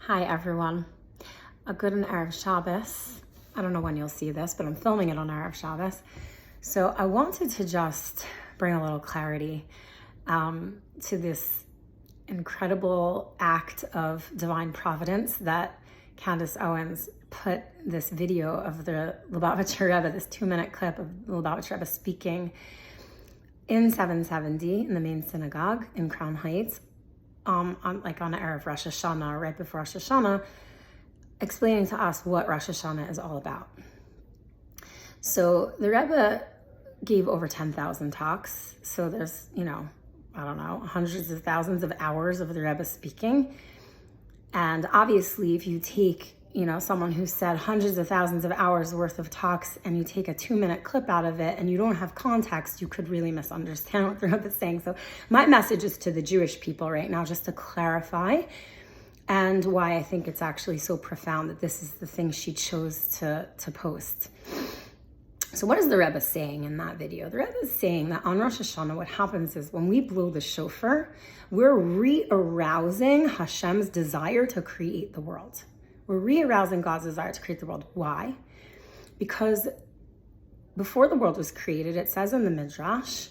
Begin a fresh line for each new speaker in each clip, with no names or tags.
Hi everyone. A good and Erev Shabbos. I don't know when you'll see this, but I'm filming it on Erev Shabbos. So I wanted to just bring a little clarity to this incredible act of divine providence that Candace Owens put this video of the Lubavitcher Rebbe, this 2-minute clip of the Lubavitcher Rebbe speaking in 770 in the main synagogue in Crown Heights, on Erev Rosh Hashanah, right before Rosh Hashanah, explaining to us what Rosh Hashanah is all about. So the Rebbe gave over 10,000 talks. So there's, hundreds of thousands of hours of the Rebbe speaking. And obviously, if you take, someone who said hundreds of thousands of hours worth of talks and you take a 2-minute clip out of it and you don't have context, you could really misunderstand what the Rebbe is saying. So my message is to the Jewish people right now, just to clarify, and why I think it's actually so profound that this is the thing she chose to post. So what is the Rebbe saying in that video? The Rebbe is saying that on Rosh Hashanah, what happens is when we blow the shofar, we're re-arousing Hashem's desire to create the world. We're re-arousing God's desire to create the world. Why? Because before the world was created, it says in the Midrash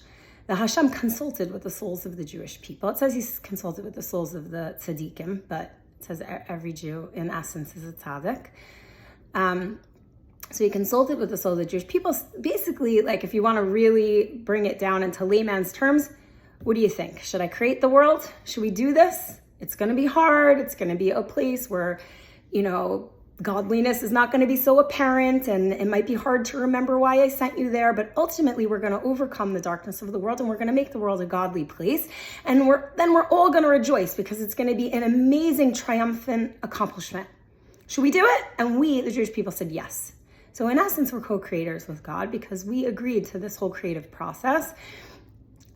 that Hashem consulted with the souls of the Jewish people. It says he's consulted with the souls of the tzaddikim, but it says every Jew in essence is a tzaddik. So he consulted with the souls of the Jewish people. Basically, if you want to really bring it down into layman's terms, what do you think? Should I create the world? Should we do this? It's going to be hard. It's going to be a place where godliness is not going to be so apparent, and it might be hard to remember why I sent you there, but ultimately we're going to overcome the darkness of the world and we're going to make the world a godly place. And then we're all going to rejoice because it's going to be an amazing, triumphant accomplishment. Should we do it? And we, the Jewish people, said yes. So in essence, we're co-creators with God because we agreed to this whole creative process.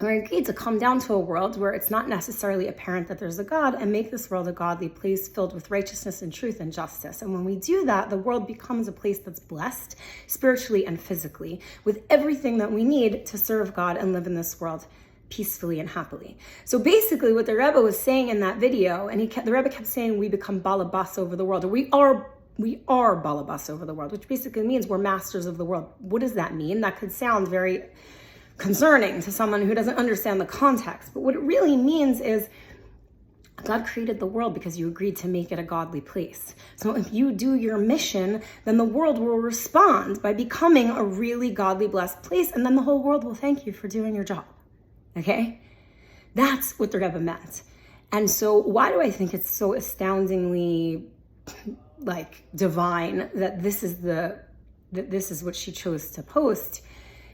We agreed to come down to a world where it's not necessarily apparent that there's a God and make this world a godly place filled with righteousness and truth and justice. And when we do that, the world becomes a place that's blessed spiritually and physically with everything that we need to serve God and live in this world peacefully and happily. So basically what the Rebbe was saying in that video, and the Rebbe kept saying we become balabas over the world, or we are balabas over the world, which basically means we're masters of the world. What does that mean? That could sound very concerning to someone who doesn't understand the context. But what it really means is God created the world because you agreed to make it a godly place. So if you do your mission, then the world will respond by becoming a really godly, blessed place. And then the whole world will thank you for doing your job. Okay? That's what the Rebbe meant. And so why do I think it's so astoundingly divine that this is what she chose to post?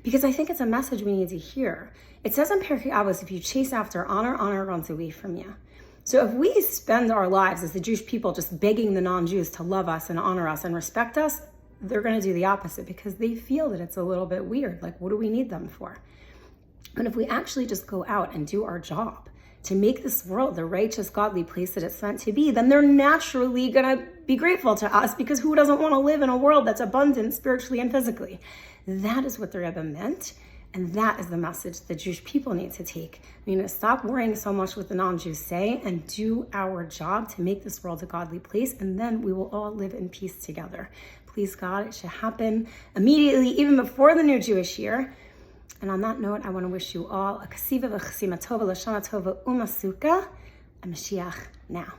Because I think it's a message we need to hear. It says in Pirkei Avos, if you chase after honor, honor runs away from you. So if we spend our lives as the Jewish people just begging the non-Jews to love us and honor us and respect us, they're going to do the opposite because they feel that it's a little bit weird. What do we need them for? But if we actually just go out and do our job to make this world the righteous, godly place that it's meant to be, then they're naturally going to be grateful to us because who doesn't want to live in a world that's abundant spiritually and physically? That is what the Rebbe meant, and that is the message the Jewish people need to take. We need to stop worrying so much what the non-Jews say and do our job to make this world a godly place, and then we will all live in peace together. Please God, it should happen immediately, even before the new Jewish year. And on that note, I want to wish you all a kasiva v'chasima tova, lashana tova, umasuka, and Mashiach now.